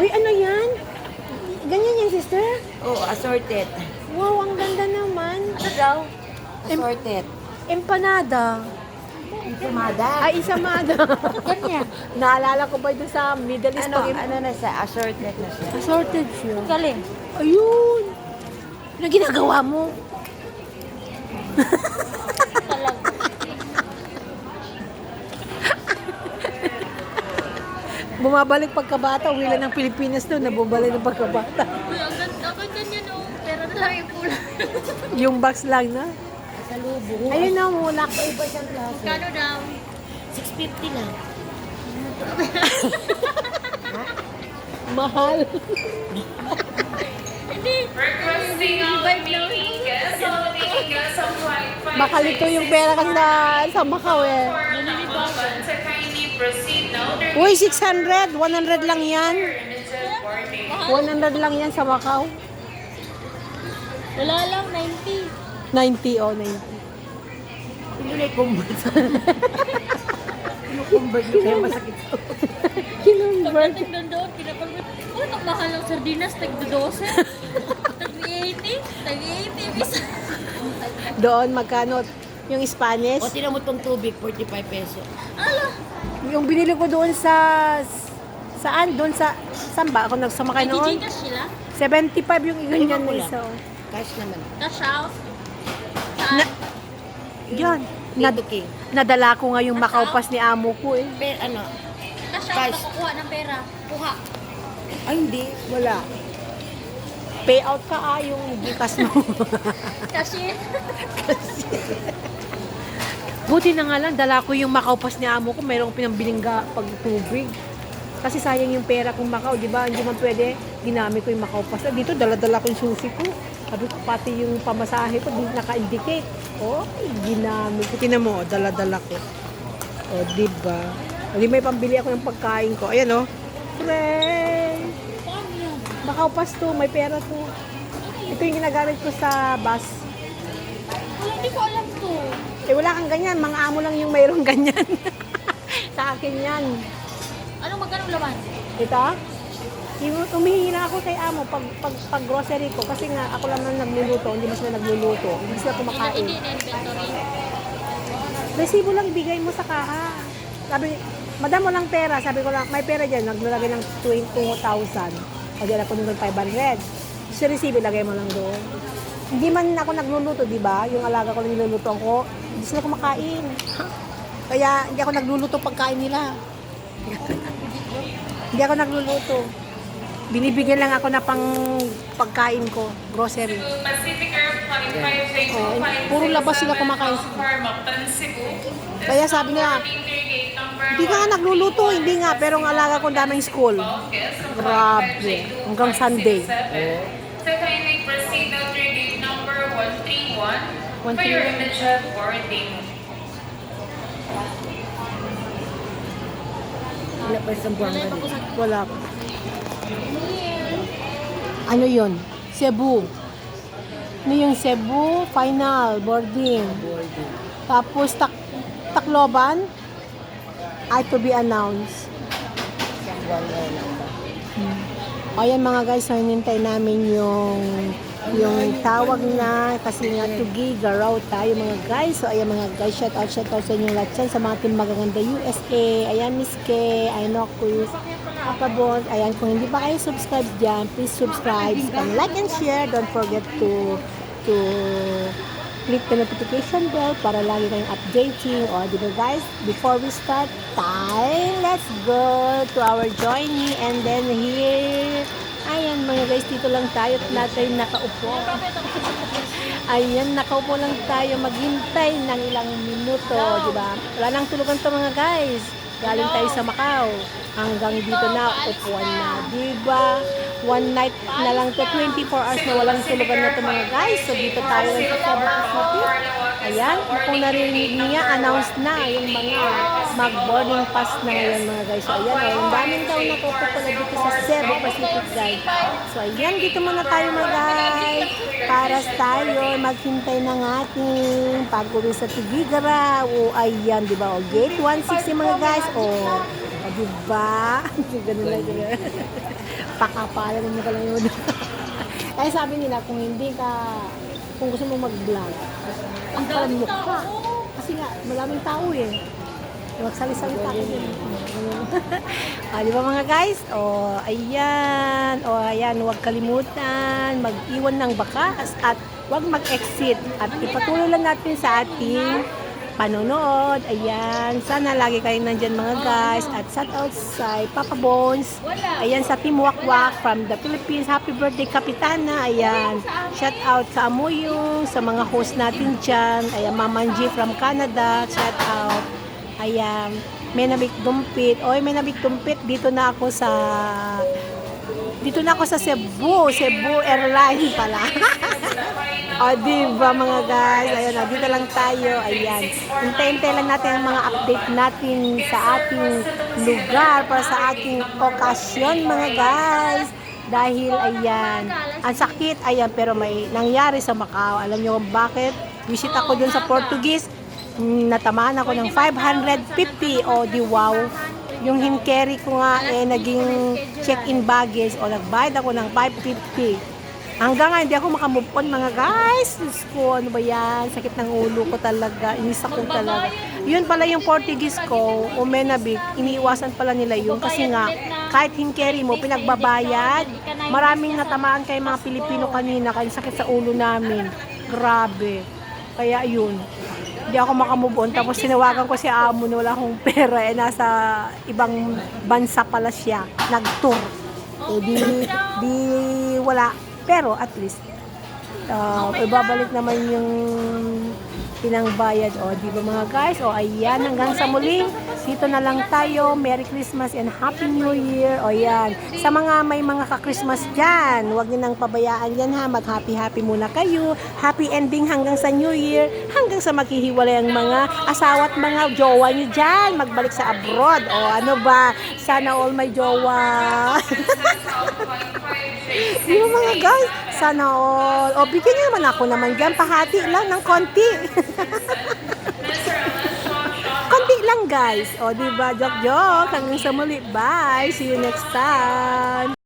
Uy, ano yan? Ganyan yan, sister? Oh, assorted. Wow, ang ganda naman. Ano daw? Assorted. Empanada. Ensamada. Ay, isamada. Ganyan. Naalala ko ba doon sa Middle East? Ano na siya? Assorted na siya. Assorted siya. Galing. Ayun. Ano ginagawa mo? Bumabalik pagkabata. Uwi lang ng Pilipinas doon. Nabubalik ng pagkabata. Uy, ang ganda niya no. Pero na lang yung pula. Yung box lang na. Sa lubong. Ayun na, mulak. Iba siyang klase. Kano daw? 650 lang. Mahal. Hindi. Requesting all meeting guests, all meeting guests of Wi-Fi Baka lito yung pera kasi sa Macau eh. for number 1 to kindly proceed now. There Uy, 600. 100 lang yan. limited boarding. 100 lang yan sa Macau. Wala lang, 90. 90 o 90. Pinulay convert. Convert ko kaya masakit. Kinonvert. Pagdating doon, pinapagod. Oh, ang mahal ng sardinas, tag-12. Tag-80. Tag-80. Isa. Doon, magkano? Yung Spanish? O, tinan mo tong tubig, 45 peso. Ala. Yung binili ko doon sa... Saan? Doon sa... Saan ba? Ako nagsamakay noon? Gcash sila. 75 yung iganyan Lima ko na lang. isa. oh. Cash naman. Cash out. Na, yan. Nad, Dito king. nadala ko nga yung makaupas ni amo ko eh. Pero ano? Cash out. Cash. Nakukuha ng pera. Kuha. Ay, hindi. Wala. Payout ka yung gikas mo. Cashier. Buti na nga lang, dala ko yung makaupas ni amo ko. Mayroong pinambiling pag tubig. Kasi sayang yung pera kong Macau, di ba? Hindi man pwede, ginamit ko yung makaupas. Dito, dala-dala ko yung susi ko. Sabi ko, pati yung pamasahe ko, di naka-indicate. Oh, ginamit ko. Tinan mo, dala-dala ko. Oh, di ba? O, di may pambili ako ng pagkain ko. Ayan, oh. Friend! Paano yan? Makaupas to, may pera to. Ito yung ginagamit ko sa bus. Wala, hindi ko alam to. Eh, wala kang ganyan. Mga amo lang yung mayroong ganyan. Sa akin yan. Anong magkano laman? Ito? Yung umihingi na ako kay amo pag grocery ko kasi nga ako lang nang nagluluto, hindi mas na nagluluto. Hindi sila kumakain. Hindi na inventory. Resibo lang bigay mo sa kaha. Sabi, madam mo lang pera. Sabi ko lang, may pera dyan. Naglagay ng 20,000. Pagdala ko ng 500. Sa resibo, lagay mo lang doon. Hindi man ako nagluluto, di ba? Yung alaga ko lang niluluto ko, hindi sila kumakain. Kaya hindi ako nagluluto pagkain nila. Hindi ako nagluluto. Binibigyan lang ako na pang pagkain ko, grocery. Pacific Air 25 Oh, puro labas sila kumakain. Kaya sabi niya, hindi ka nga nagluluto, hindi nga, pero ang alaga ko daming school. Grabe, hanggang Sunday. So kindly proceed now to gate number 131 for your 131. immediate boarding. Wala pa isang buwan ka dito. Wala pa. Ano yun? Cebu. Ano yung Cebu? Final, boarding. Tapos Tacloban, to be announced. Ayan mga guys, so hinintay namin yung tawag na kasi nga to gigaraw tayo mga guys. So ayan mga guys, shout out sa inyong lahat dyan, sa mga team magaganda USA. Ayan Miss K, ayan Quiz, Papa Bon. Ayan, kung hindi pa kayo subscribe dyan, please subscribe and like and share. Don't forget to click the notification bell para lagi kayong updating. O diba guys, before we start time, let's go to our journey. And then here, ayan mga guys, dito lang tayo at natin nakaupo. Ayan, nakaupo lang tayo maghintay ng ilang minuto, diba? Wala nang tulugan to mga guys. Galing tayo sa Macau. Hanggang dito na, upuan na. Diba? One night na lang to, 24 hours na walang tulugan na to mga guys. So dito tayo lang sa Cebu Pacific. Ayan, kung narinig niya, announce na yung mga mag-boarding pass na ngayon mga guys. So ayan, yung daming daw nakupo pala dito sa Cebu Pacific guys. So ayan, dito muna tayo mga guys. Para tayo maghintay ng ating pag-uwi sa Tugigaraw. O ayan, di ba? O, gate 160 mga guys. O Diba? Ganun lang yun. Pakapalan mo ka lang yun. Kaya sabi nila, kung gusto mo mag-vlog, ang palan mo ka. Kasi nga, maraming tao eh. Magsali-salita ka din. Di ba mga guys? Ayan, huwag kalimutan, mag-iwan ng bakas at huwag mag-exit. At ipatuloy lang natin sa ating panonood. Ayan, sana lagi kayong nandyan mga guys. At shout out sa Papa Bones. Ayan, sa Team Wakwak from the Philippines. Happy birthday, Kapitana. Ayan, shout out sa Amuyong, sa mga host natin dyan. Ayan, Mama G from Canada. Shout out. Ayan, Menabik Dumpit. Oy, Menabik Dumpit, dito na ako sa Cebu Airline pala. Diba mga guys? Ayan, dito lang tayo. Ayan. Hintay-hintay lang natin ang mga update natin sa ating lugar para sa ating okasyon mga guys. Dahil ayan, ang sakit, ayan, pero may nangyari sa Macau. Alam nyo bakit? Visit ako dun sa Portuguese. Natamaan ako ng 550 di wow. Yung hand carry ko nga naging check-in baggage nagbayad ako ng 550. Hanggang nga hindi ako makamove on mga guys. Diyos ko, ano ba yan? Sakit ng ulo ko talaga. Inisa ko talaga. Yun pala yung Portuguese ko, Menabik, iniiwasan pala nila yun. Kasi nga, kahit hand carry mo, pinagbabayad. Maraming natamaan kay mga Pilipino kanina. Kaya sakit sa ulo namin. Grabe. Kaya yun. Hindi ako makamove on. Tapos sinawagan ko si amo na wala akong pera. Nasa ibang bansa pala siya. Nag-tour. Di wala. Pero at least, ibabalik naman yung pinangbayad. Di ba mga guys? Ayan, hanggang sa muli. Dito na lang tayo. Merry Christmas and Happy New Year. Yan. Sa mga may mga ka-Christmas dyan, huwag nyo nang pabayaan yan ha. Mag-happy-happy muna kayo. Happy ending hanggang sa New Year. Hanggang sa maghihiwalay ang mga asawa at mga jowa nyo dyan. Magbalik sa abroad. Ano ba? Sana all may jowa. Di ba mga guys? Sana all. Bigyan nyo naman ako naman dyan. Pahati lang ng konti. Konti lang guys. Diba? Joke. Hanggang sa muli. Bye. See you next time.